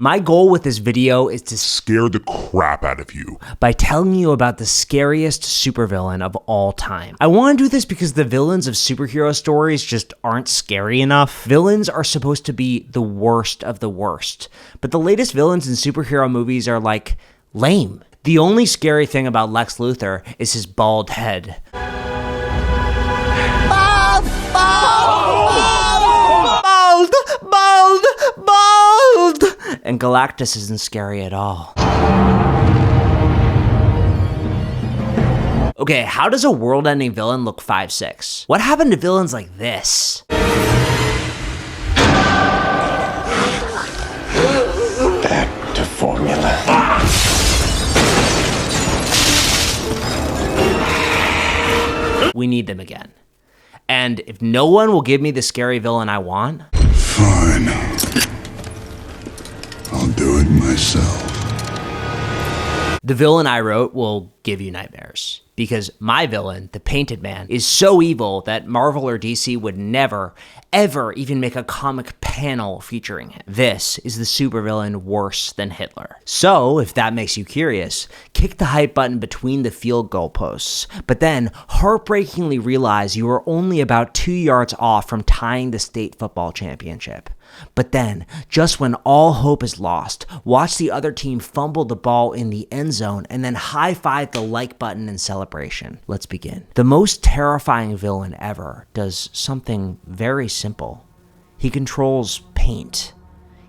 My goal with this video is to scare the crap out of you by telling you about the scariest supervillain of all time. I want to do this because the villains of superhero stories just aren't scary enough. Villains are supposed to be the worst of the worst, but the latest villains in superhero movies are like lame. The only scary thing about Lex Luthor is his bald head. Bald! And Galactus isn't scary at all. Okay, how does a world-ending villain look 5'6"? What happened to villains like this? Back to formula. We need them again. And if no one will give me the scary villain I want... Fine. I'll do it myself. The villain I wrote will give you nightmares. Because my villain, the Painted Man, is so evil that Marvel or DC would never, ever even make a comic panel featuring him. This is the supervillain worse than Hitler. So, if that makes you curious, kick the hype button between the field goal posts, but then heartbreakingly realize you are only about 2 yards off from tying the state football championship. But then, just when all hope is lost, watch the other team fumble the ball in the end zone and then high-five the like button in celebration. Let's begin. The most terrifying villain ever does something very simple. He controls paint.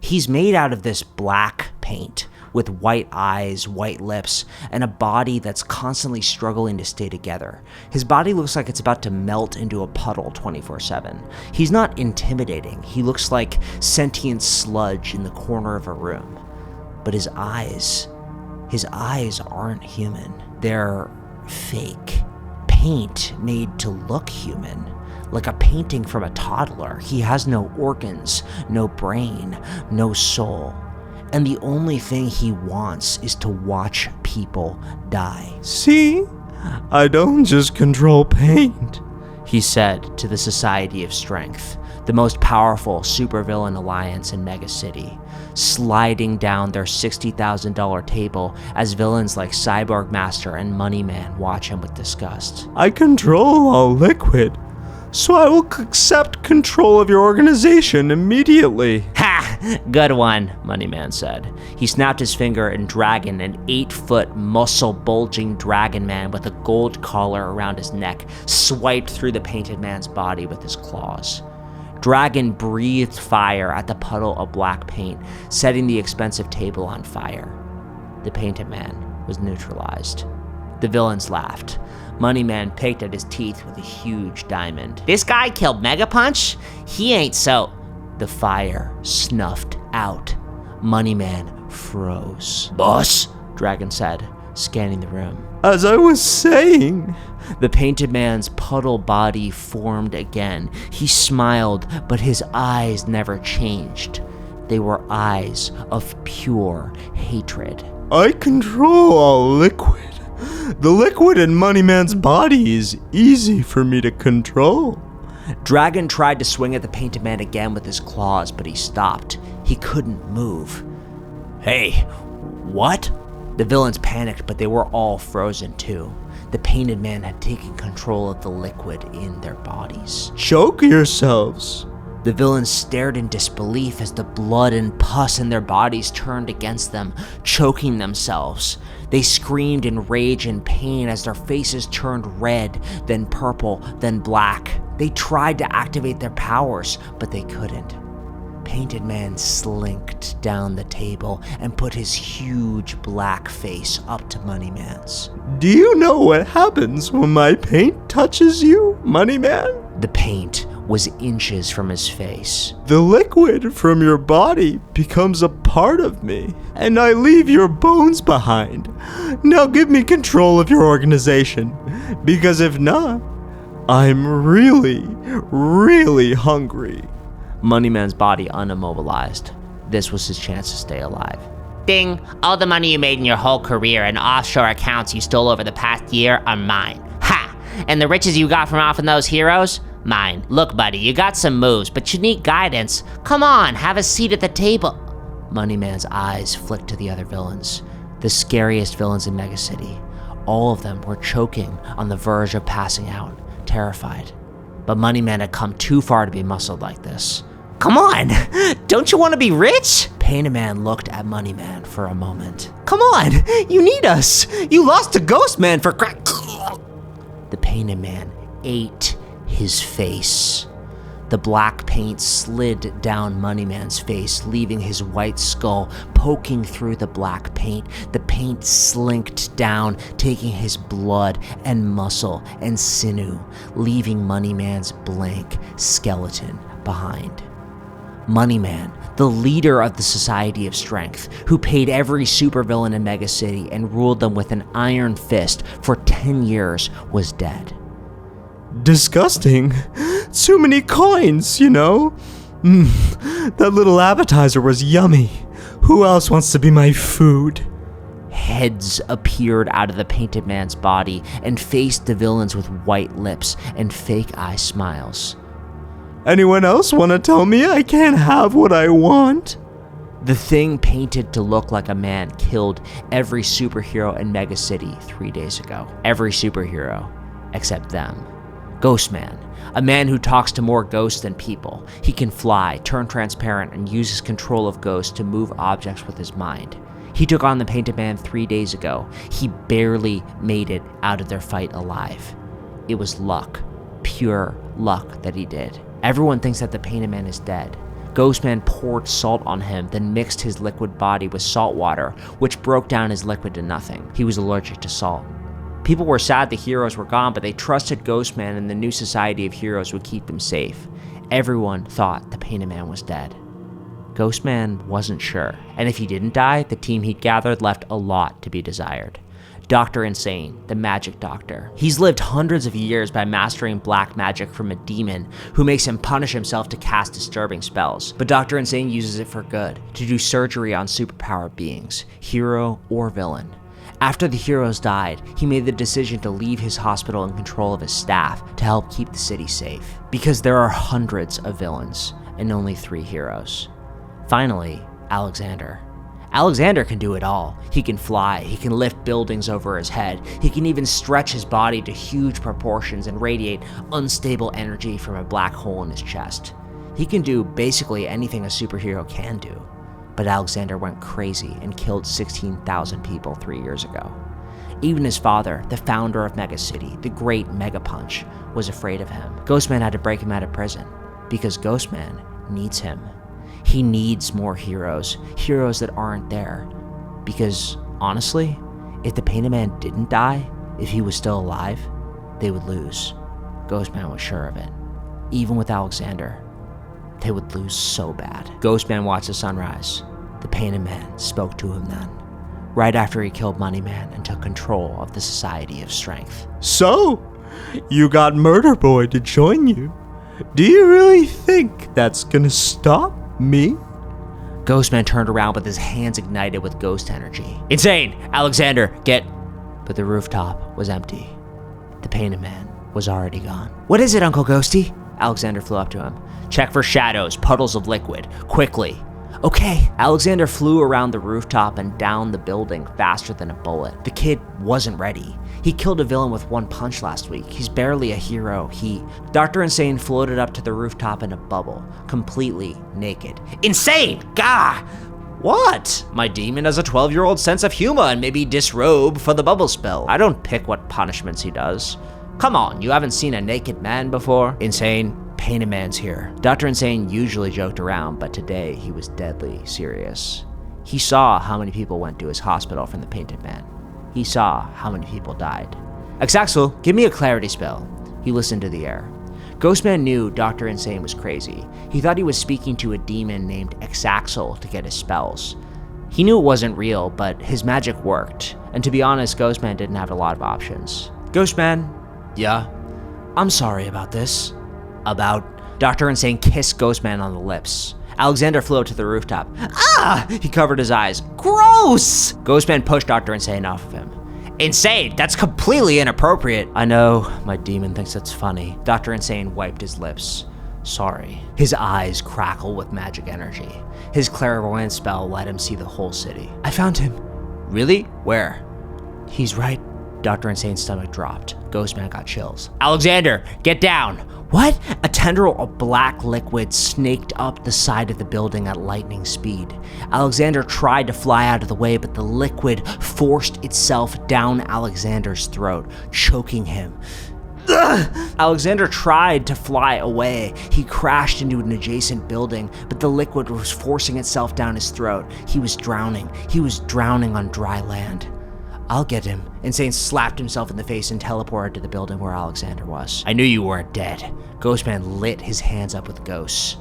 He's made out of this black paint with white eyes, white lips, and a body that's constantly struggling to stay together. His body looks like it's about to melt into a puddle 24/7. He's not intimidating. He looks like sentient sludge in the corner of a room. But his eyes aren't human. They're fake. Paint made to look human. Like a painting from a toddler. He has no organs, no brain, no soul. And the only thing he wants is to watch people die. See? I don't just control paint, he said to the Society of Strength, the most powerful supervillain alliance in Mega City, sliding down their $60,000 table as villains like Cyborg Master and Money Man watch him with disgust. I control all liquid, so I will accept control of your organization immediately. Ha! Good one, Moneyman said. He snapped his finger and Dragon, an 8-foot, muscle-bulging dragon man with a gold collar around his neck, swiped through the Painted Man's body with his claws. Dragon breathed fire at the puddle of black paint, setting the expensive table on fire. The Painted Man was neutralized. The villains laughed. Moneyman picked at his teeth with a huge diamond. This guy killed Mega Punch? He ain't so... The fire snuffed out. Moneyman froze. Boss, Dragon said, scanning the room. As I was saying... The Painted Man's puddle body formed again. He smiled, but his eyes never changed. They were eyes of pure hatred. I control all liquid. The liquid in Moneyman's body is easy for me to control. Dragon tried to swing at the Painted Man again with his claws, but he stopped. He couldn't move. Hey, what? The villains panicked, but they were all frozen too. The Painted Man had taken control of the liquid in their bodies. Choke yourselves. The villains stared in disbelief as the blood and pus in their bodies turned against them, choking themselves. They screamed in rage and pain as their faces turned red, then purple, then black. They tried to activate their powers, but they couldn't. Painted Man slinked down the table and put his huge black face up to Moneyman's. Do you know what happens when my paint touches you, Moneyman? The paint was inches from his face. The liquid from your body becomes a part of me, and I leave your bones behind. Now give me control of your organization, because if not, I'm really, really hungry. Moneyman's body unimmobilized. This was his chance to stay alive. Ding! All the money you made in your whole career and offshore accounts you stole over the past year are mine. Ha! And the riches you got from offing those heroes? Mine. Look, buddy, you got some moves, but you need guidance. Come on, have a seat at the table. Moneyman's eyes flicked to the other villains, the scariest villains in Mega City. All of them were choking on the verge of passing out, terrified. But Moneyman had come too far to be muscled like this. Come on, don't you want to be rich? Painted Man looked at Moneyman for a moment. Come on, you need us. You lost to Ghost Man for crack. The Painted Man ate his face. The black paint slid down Moneyman's face, leaving his white skull poking through the black paint. The paint slinked down, taking his blood and muscle and sinew, leaving Moneyman's blank skeleton behind. Moneyman, the leader of the Society of Strength, who paid every supervillain in Mega City and ruled them with an iron fist for 10 years, was dead. Disgusting. Too many coins, you know? That little appetizer was yummy. Who else wants to be my food? Heads appeared out of the Painted Man's body and faced the villains with white lips and fake eye smiles. Anyone else want to tell me I can't have what I want? The thing painted to look like a man killed every superhero in Mega City 3 days ago. Every superhero, except them. Ghostman, a man who talks to more ghosts than people. He can fly, turn transparent, and uses control of ghosts to move objects with his mind. He took on the Painted Man 3 days ago. He barely made it out of their fight alive. It was luck, pure luck that he did. Everyone thinks that the Painted Man is dead. Ghostman poured salt on him, then mixed his liquid body with salt water, which broke down his liquid to nothing. He was allergic to salt. People were sad the heroes were gone, but they trusted Ghostman and the new Society of Heroes would keep them safe. Everyone thought the Painted Man was dead. Ghostman wasn't sure, and if he didn't die, the team he'd gathered left a lot to be desired. Dr. Insane, the magic doctor. He's lived hundreds of years by mastering black magic from a demon who makes him punish himself to cast disturbing spells. But Dr. Insane uses it for good, to do surgery on superpowered beings, hero or villain. After the heroes died, he made the decision to leave his hospital in control of his staff to help keep the city safe. Because there are hundreds of villains and only 3 heroes. Finally, Alexander. Alexander can do it all. He can fly, he can lift buildings over his head, he can even stretch his body to huge proportions and radiate unstable energy from a black hole in his chest. He can do basically anything a superhero can do. But Alexander went crazy and killed 16,000 people 3 years ago. Even his father, the founder of Mega City, the great Mega Punch, was afraid of him. Ghostman had to break him out of prison, because Ghostman needs him. He needs more heroes that aren't there. Because, honestly, if the Painted Man didn't die, if he was still alive, they would lose. Ghostman was sure of it. Even with Alexander, they would lose so bad. Ghostman watched the sunrise. The Painted Man spoke to him then, right after he killed Moneyman and took control of the Society of Strength. So, you got Murder Boy to join you. Do you really think that's gonna stop me? Ghostman turned around with his hands ignited with ghost energy. Insane! Alexander, get... But the rooftop was empty. The Painted Man was already gone. What is it, Uncle Ghosty? Alexander flew up to him. Check for shadows, puddles of liquid, quickly. Okay. Alexander flew around the rooftop and down the building faster than a bullet. The kid wasn't ready. He killed a villain with 1 punch last week. He's barely a hero. Dr. Insane floated up to the rooftop in a bubble, completely naked. Insane! Gah! What? My demon has a 12-year-old sense of humor and maybe disrobe for the bubble spell. I don't pick what punishments he does. Come on, you haven't seen a naked man before? Insane, Painted Man's here. Dr. Insane usually joked around, but today he was deadly serious. He saw how many people went to his hospital from the Painted Man. He saw how many people died. Exaxel, give me a clarity spell. He listened to the air. Ghostman knew Dr. Insane was crazy. He thought he was speaking to a demon named Exaxel to get his spells. He knew it wasn't real, but his magic worked. And to be honest, Ghostman didn't have a lot of options. Ghostman? Yeah? I'm sorry about this. About? Dr. Insane kissed Ghostman on the lips. Alexander flew up to the rooftop. Ah! He covered his eyes. Gross! Ghostman pushed Dr. Insane off of him. Insane! That's completely inappropriate! I know, my demon thinks it's funny. Dr. Insane wiped his lips. sorry. His eyes crackle with magic energy. His clairvoyant spell let him see the whole city. I found him. Really? Where? He's right. Dr. Insane's stomach dropped. Ghostman got chills. Alexander, get down. What? A tendril of black liquid snaked up the side of the building at lightning speed. Alexander tried to fly out of the way, but the liquid forced itself down Alexander's throat, choking him. Alexander tried to fly away. He crashed into an adjacent building, but the liquid was forcing itself down his throat. He was drowning. He was drowning on dry land. I'll get him. Insane slapped himself in the face and teleported to the building where Alexander was. I knew you weren't dead. Ghostman lit his hands up with ghosts.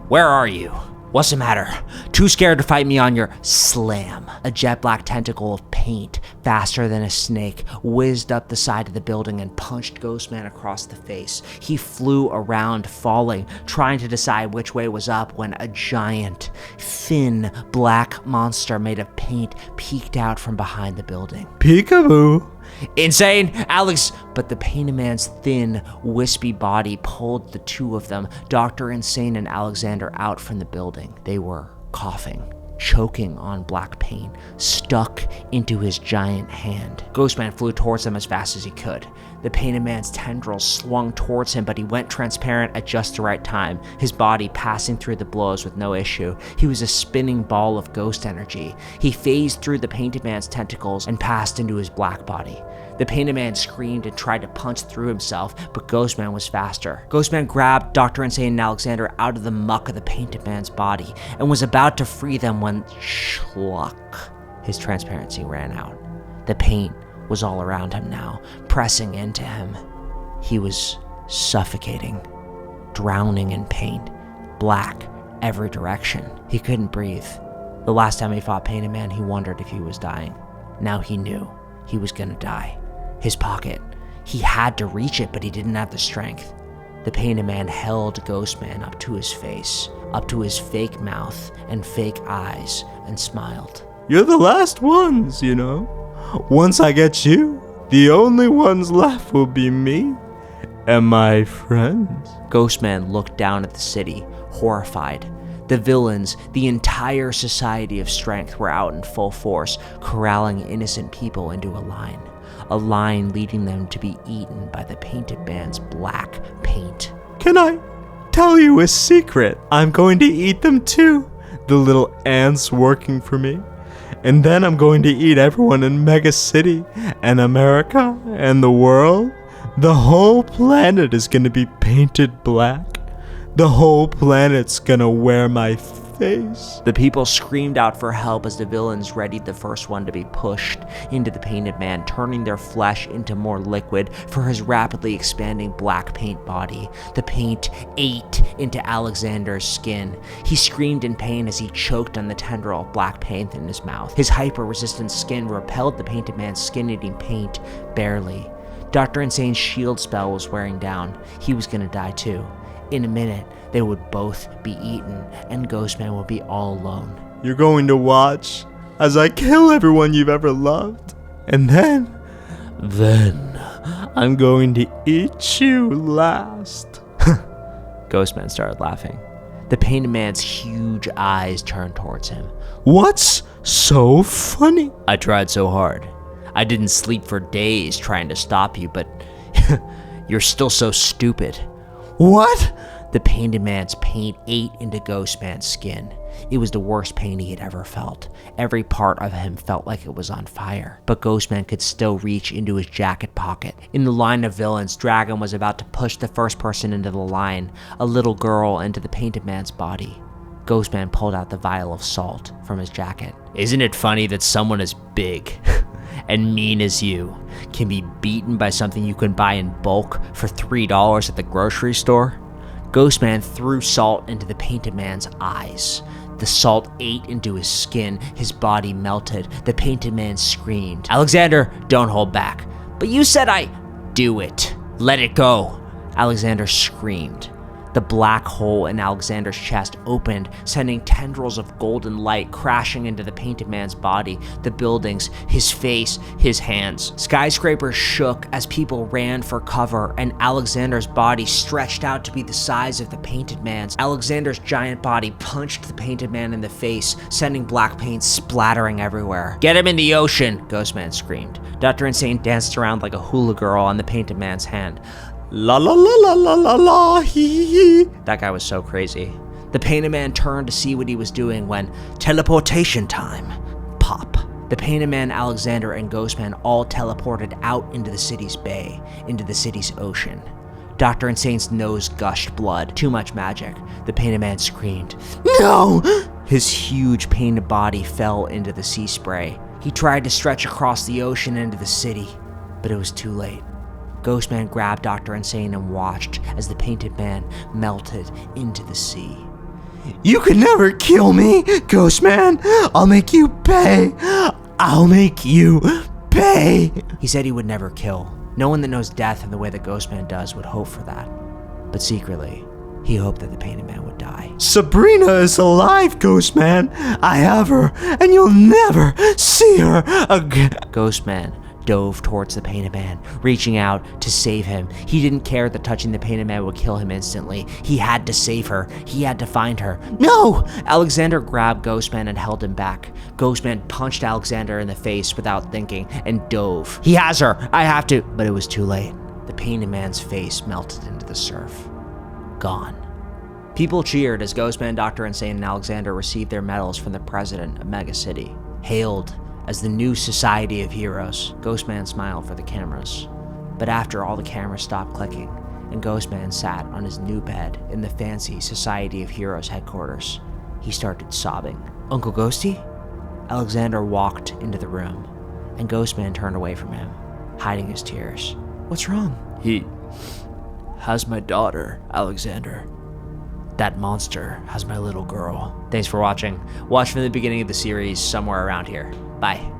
Where are you? What's the matter? Too scared to fight me on your slam. A jet black tentacle of paint, faster than a snake, whizzed up the side of the building and punched Ghostman across the face. He flew around, falling, trying to decide which way was up when a giant, thin, black monster made of paint peeked out from behind the building. Peekaboo. Insane, Alex! But the Painted Man's thin, wispy body pulled the two of them, Dr. Insane and Alexander, out from the building. They were coughing, choking on black paint, stuck into his giant hand. Ghostman flew towards them as fast as he could. The Painted Man's tendrils swung towards him, but he went transparent at just the right time, his body passing through the blows with no issue. He was a spinning ball of ghost energy. He phased through the Painted Man's tentacles and passed into his black body. The Painted Man screamed and tried to punch through himself, but Ghostman was faster. Ghostman grabbed Dr. Insane and Alexander out of the muck of the Painted Man's body and was about to free them when schluck, his transparency ran out. The paint was all around him now, pressing into him. He was suffocating, drowning in paint, black every direction. He couldn't breathe. The last time he fought Painted Man, he wondered if he was dying. Now he knew he was gonna die. His pocket. He had to reach it, but he didn't have the strength. The Painted Man held Ghostman up to his face, up to his fake mouth and fake eyes, and smiled. You're the last ones, you know. Once I get you, the only ones left will be me and my friends. Ghostman looked down at the city, horrified. The villains, the entire society of strength, were out in full force, corralling innocent people into a line leading them to be eaten by the Painted Man's black paint. Can I tell you a secret? I'm going to eat them too, the little ants working for me. And then I'm going to eat everyone in Mega City and America and the world. The whole planet is going to be painted black. The whole planet's gonna wear my face. The people screamed out for help as the villains readied the first one to be pushed into the Painted Man, turning their flesh into more liquid for his rapidly expanding black paint body. The paint ate into Alexander's skin. He screamed in pain as he choked on the tendril of black paint in his mouth. His hyper-resistant skin repelled the Painted Man's skin-eating paint, barely. Dr. Insane's shield spell was wearing down. He was gonna die too. In a minute, they would both be eaten, and Ghostman would be all alone. You're going to watch as I kill everyone you've ever loved. And then I'm going to eat you last. Ghostman started laughing. The Painted Man's huge eyes turned towards him. What's so funny? I tried so hard. I didn't sleep for days trying to stop you, but you're still so stupid. What? The Painted Man's paint ate into Ghostman's skin. It was the worst pain he had ever felt. Every part of him felt like it was on fire. But Ghostman could still reach into his jacket pocket. In the line of villains, Dragon was about to push the first person into the line, a little girl into the Painted Man's body. Ghostman pulled out the vial of salt from his jacket. Isn't it funny that someone as big and mean as you can be beaten by something you can buy in bulk for $3 at the grocery store? Ghostman threw salt into the Painted Man's eyes. The salt ate into his skin, his body melted. The Painted Man screamed, Alexander, don't hold back. But you said do it. Let it go. Alexander screamed. The black hole in Alexander's chest opened, sending tendrils of golden light crashing into the painted man's body, the buildings, his face, his hands. Skyscrapers shook as people ran for cover, and Alexander's body stretched out to be the size of the painted man's. Alexander's giant body punched the painted man in the face, sending black paint splattering everywhere. "Get him in the ocean," Ghostman screamed. Dr. Insane danced around like a hula girl on the painted man's hand. La la la la la la la hee hee. That guy was so crazy. The painted man turned to see what he was doing when teleportation time. Pop. The painted man, Alexander, and Ghostman all teleported out into the city's bay, into the city's ocean. Dr. Insane's nose gushed blood. Too much magic. The painted man screamed, "No!" His huge painted body fell into the sea spray. He tried to stretch across the ocean into the city, but it was too late. Ghostman grabbed Dr. Insane and watched as the painted man melted into the sea. "You can never kill me, Ghostman. I'll make you pay. I'll make you pay." He said he would never kill. No one that knows death in the way that Ghostman does would hope for that. But secretly, he hoped that the painted man would die. "Sabrina is alive, Ghostman. I have her, and you'll never see her again." Ghostman dove towards the painted man, reaching out to save him. He didn't care that touching the painted man would kill him instantly. He had to save her. He had to find her. "No!" Alexander grabbed Ghostman and held him back. Ghostman punched Alexander in the face without thinking and dove. "He has her! I have to!" But it was too late. The painted man's face melted into the surf. Gone. People cheered as Ghostman, Dr. Insane, and Alexander received their medals from the president of Mega City, hailed as the new Society of Heroes. Ghostman smiled for the cameras. But after all the cameras stopped clicking, and Ghostman sat on his new bed in the fancy Society of Heroes headquarters, he started sobbing. "Uncle Ghosty?" Alexander walked into the room, and Ghostman turned away from him, hiding his tears. "What's wrong?" He has my daughter, Alexander. That monster has my little girl. Thanks for watching. Watch from the beginning of the series somewhere around here. Bye.